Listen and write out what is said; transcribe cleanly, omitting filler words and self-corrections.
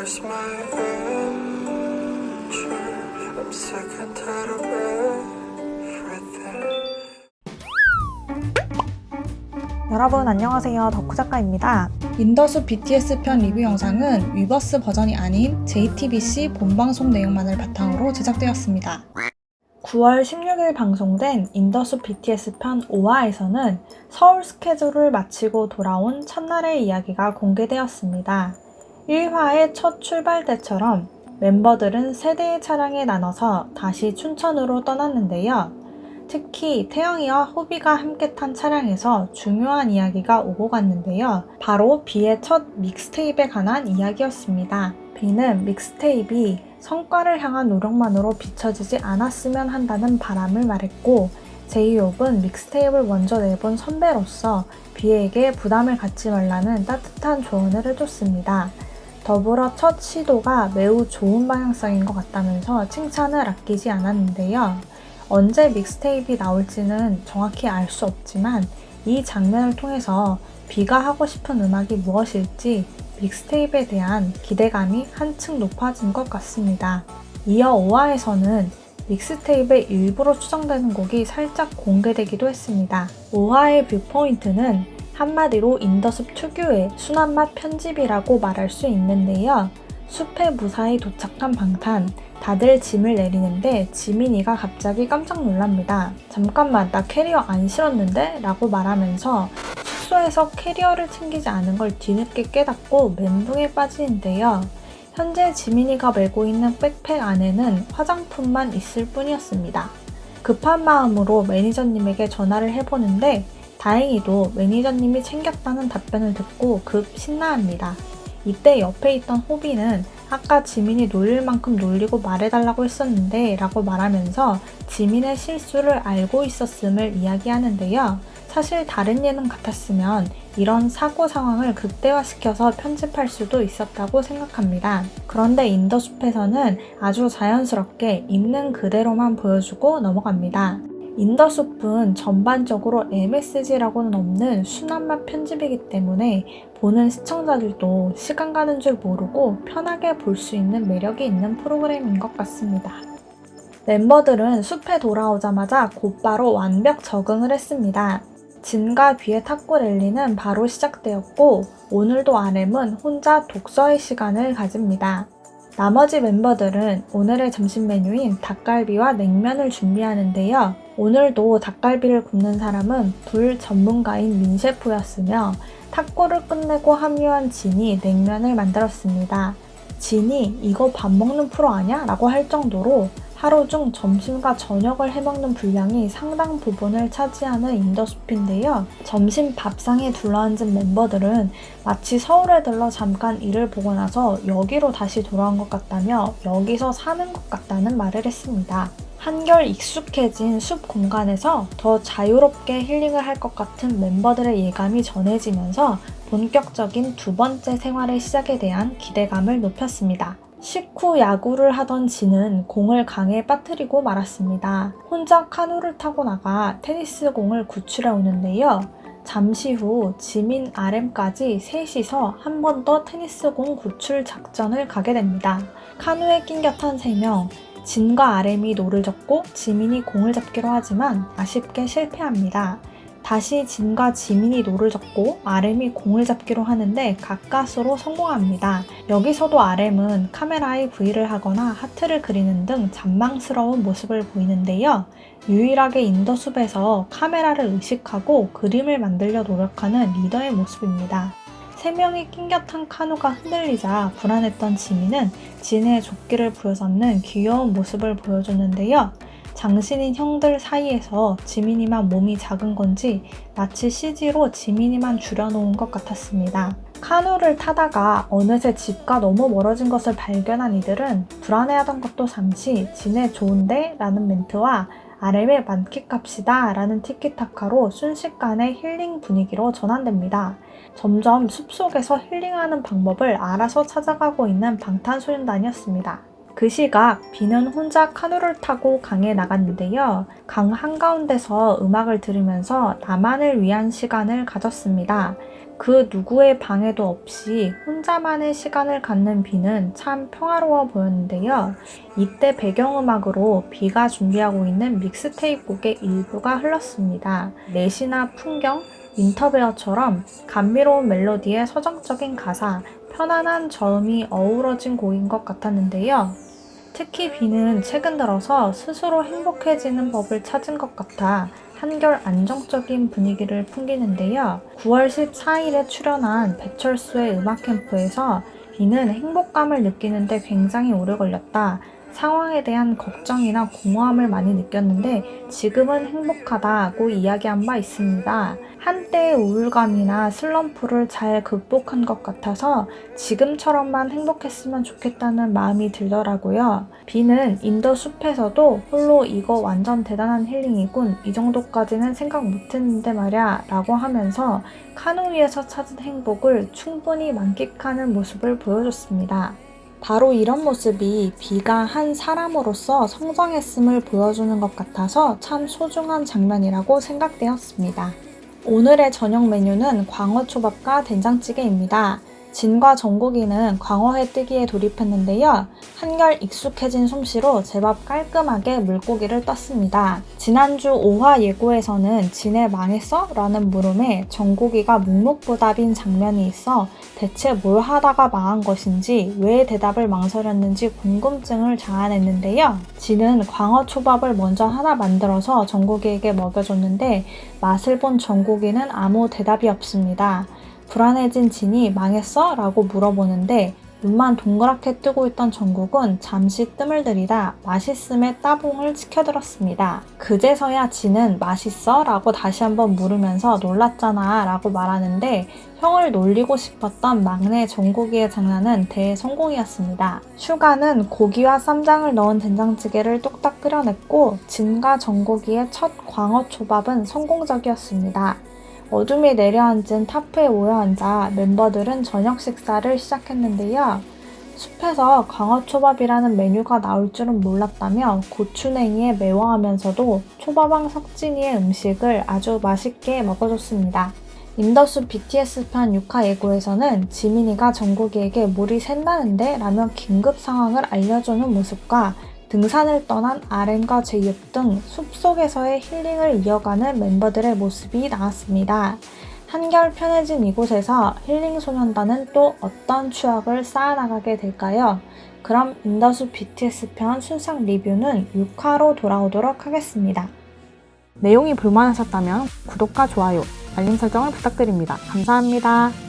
Where's my answer? I'm sick and tired of everything. 여러분 안녕하세요. 덕후 작가입니다. 인더숲 BTS 편 리뷰 영상은 위버스 버전이 아닌 JTBC 본방송 내용만을 바탕으로 제작되었습니다. 9월 16일 방송된 인더숲 BTS 편 5화에서는 서울 스케줄을 마치고 돌아온 첫날의 이야기가 공개되었습니다. 1화의 첫 출발 때처럼 멤버들은 3대의 차량에 나눠서 다시 춘천으로 떠났는데요. 특히 태영이와 호비가 함께 탄 차량에서 중요한 이야기가 오고 갔는데요. 바로 B의 첫 믹스테이프에 관한 이야기였습니다. B는 믹스테이프이 성과를 향한 노력만으로 비춰지지 않았으면 한다는 바람을 말했고, 제이홉은 믹스테이프를 먼저 내본 선배로서 B에게 부담을 갖지 말라는 따뜻한 조언을 해줬습니다. 더불어 첫 시도가 매우 좋은 방향성인 것 같다면서 칭찬을 아끼지 않았는데요. 언제 믹스테이프가 나올지는 정확히 알 수 없지만 이 장면을 통해서 B가 하고 싶은 음악이 무엇일지 믹스테이프에 대한 기대감이 한층 높아진 것 같습니다. 이어 5화에서는 믹스테이프의 일부로 추정되는 곡이 살짝 공개되기도 했습니다. 5화의 뷰포인트는 한마디로 인더숲 특유의 순한 맛 편집이라고 말할 수 있는데요. 숲에 무사히 도착한 방탄, 다들 짐을 내리는데 지민이가 갑자기 깜짝 놀랍니다. 잠깐만, 나 캐리어 안 실었는데? 라고 말하면서 숙소에서 캐리어를 챙기지 않은 걸 뒤늦게 깨닫고 멘붕에 빠지는데요. 현재 지민이가 메고 있는 백팩 안에는 화장품만 있을 뿐이었습니다. 급한 마음으로 매니저님에게 전화를 해보는데 다행히도 매니저님이 챙겼다는 답변을 듣고 급 신나합니다. 이때 옆에 있던 호비는 아까 지민이 놀릴 만큼 놀리고 말해달라고 했었는데 라고 말하면서 지민의 실수를 알고 있었음을 이야기하는데요. 사실 다른 예능 같았으면 이런 사고 상황을 극대화시켜서 편집할 수도 있었다고 생각합니다. 그런데 인더숲에서는 아주 자연스럽게 있는 그대로만 보여주고 넘어갑니다. 인더숲은 전반적으로 MSG라고는 없는 순한 맛 편집이기 때문에 보는 시청자들도 시간 가는 줄 모르고 편하게 볼 수 있는 매력이 있는 프로그램인 것 같습니다. 멤버들은 숲에 돌아오자마자 곧바로 완벽 적응을 했습니다. 진과 B의 탁구 랠리는 바로 시작되었고 오늘도 RM은 혼자 독서의 시간을 가집니다. 나머지 멤버들은 오늘의 점심 메뉴인 닭갈비와 냉면을 준비하는데요. 오늘도 닭갈비를 굽는 사람은 불 전문가인 민 셰프였으며 탁구를 끝내고 합류한 진이 냉면을 만들었습니다. 진이 이거 밥 먹는 프로 아냐? 라고 할 정도로 하루 중 점심과 저녁을 해먹는 분량이 상당 부분을 차지하는 인더숲인데요. 점심 밥상에 둘러앉은 멤버들은 마치 서울에 들러 잠깐 일을 보고 나서 여기로 다시 돌아온 것 같다며 여기서 사는 것 같다는 말을 했습니다. 한결 익숙해진 숲 공간에서 더 자유롭게 힐링을 할 것 같은 멤버들의 예감이 전해지면서 본격적인 두 번째 생활의 시작에 대한 기대감을 높였습니다. 식후 야구를 하던 진은 공을 강에 빠뜨리고 말았습니다. 혼자 카누를 타고 나가 테니스 공을 구출해 오는데요. 잠시 후 지민, RM까지 셋이서 한 번 더 테니스 공 구출 작전을 가게 됩니다. 카누에 낑겨 탄 3명, 진과 RM이 노를 젓고 지민이 공을 잡기로 하지만 아쉽게 실패합니다. 다시 진과 지민이 노를 젓고 RM이 공을 잡기로 하는데 가까스로 성공합니다. 여기서도 RM은 카메라에 V를 하거나 하트를 그리는 등 잔망스러운 모습을 보이는데요. 유일하게 인더숲에서 카메라를 의식하고 그림을 만들려 노력하는 리더의 모습입니다. 3명이 낑겨 탄 카누가 흔들리자 불안했던 지민은 진의 조끼를 부여잡는 귀여운 모습을 보여줬는데요. 장신인 형들 사이에서 지민이만 몸이 작은 건지 마치 CG로 지민이만 줄여놓은 것 같았습니다. 카누를 타다가 어느새 집과 너무 멀어진 것을 발견한 이들은 불안해하던 것도 잠시 진의 좋은데? 라는 멘트와 RM의 만끽합시다 라는 티키타카로 순식간에 힐링 분위기로 전환됩니다. 점점 숲속에서 힐링하는 방법을 알아서 찾아가고 있는 방탄소년단이었습니다. 그 시각 B는 혼자 카누를 타고 강에 나갔는데요. 강 한가운데서 음악을 들으면서 나만을 위한 시간을 가졌습니다. 그 누구의 방해도 없이 혼자만의 시간을 갖는 비는 참 평화로워 보였는데요. 이때 배경음악으로 비가 준비하고 있는 믹스테이프 곡의 일부가 흘렀습니다. 내시나 풍경, 윈터베어처럼 감미로운 멜로디에 서정적인 가사, 편안한 저음이 어우러진 곡인 것 같았는데요. 특히 비는 최근 들어서 스스로 행복해지는 법을 찾은 것 같아 한결 안정적인 분위기를 풍기는데요. 9월 14일에 출연한 배철수의 음악 캠프에서 비는 행복감을 느끼는데 굉장히 오래 걸렸다. 상황에 대한 걱정이나 공허함을 많이 느꼈는데 지금은 행복하다고 이야기한 바 있습니다. 한때의 우울감이나 슬럼프를 잘 극복한 것 같아서 지금처럼만 행복했으면 좋겠다는 마음이 들더라고요. 비는 인도 숲에서도 홀로 이거 완전 대단한 힐링이군, 이 정도까지는 생각 못했는데 말야 라고 하면서 카누 위에서 찾은 행복을 충분히 만끽하는 모습을 보여줬습니다. 바로 이런 모습이 비가 한 사람으로서 성장했음을 보여주는 것 같아서 참 소중한 장면이라고 생각되었습니다. 오늘의 저녁 메뉴는 광어초밥과 된장찌개입니다. 진과 정국이는 광어회 뜨기에 돌입했는데요. 한결 익숙해진 솜씨로 제법 깔끔하게 물고기를 떴습니다. 지난주 5화 예고에서는 진에 망했어? 라는 물음에 정국이가 묵묵부답인 장면이 있어 대체 뭘 하다가 망한 것인지 왜 대답을 망설였는지 궁금증을 자아냈는데요. 진은 광어초밥을 먼저 하나 만들어서 정국이에게 먹여줬는데 맛을 본 정국이는 아무 대답이 없습니다. 불안해진 진이 망했어? 라고 물어보는데 눈만 동그랗게 뜨고 있던 정국은 잠시 뜸을 들이다 맛있음에 따봉을 치켜들었습니다. 그제서야 진은 맛있어? 라고 다시 한번 물으면서 놀랐잖아 라고 말하는데 형을 놀리고 싶었던 막내 정국이의 장난은 대성공이었습니다. 슈가는 고기와 쌈장을 넣은 된장찌개를 뚝딱 끓여냈고 진과 정국이의 첫 광어초밥은 성공적이었습니다. 어둠이 내려앉은 타프에 모여앉아 멤버들은 저녁 식사를 시작했는데요. 숲에서 광어초밥이라는 메뉴가 나올 줄은 몰랐다며 고추냉이에 매워하면서도 초밥왕 석진이의 음식을 아주 맛있게 먹어줬습니다. 인더숲 BTS 편 6화 예고에서는 지민이가 정국이에게 물이 샌다는데? 라며 긴급 상황을 알려주는 모습과 등산을 떠난 RM과 제이홉 등 숲속에서의 힐링을 이어가는 멤버들의 모습이 나왔습니다. 한결 편해진 이곳에서 힐링 소년단은 또 어떤 추억을 쌓아나가게 될까요? 그럼 인더숲 BTS 편 순삭 리뷰는 6화로 돌아오도록 하겠습니다. 내용이 볼만하셨다면 구독과 좋아요, 알림 설정을 부탁드립니다. 감사합니다.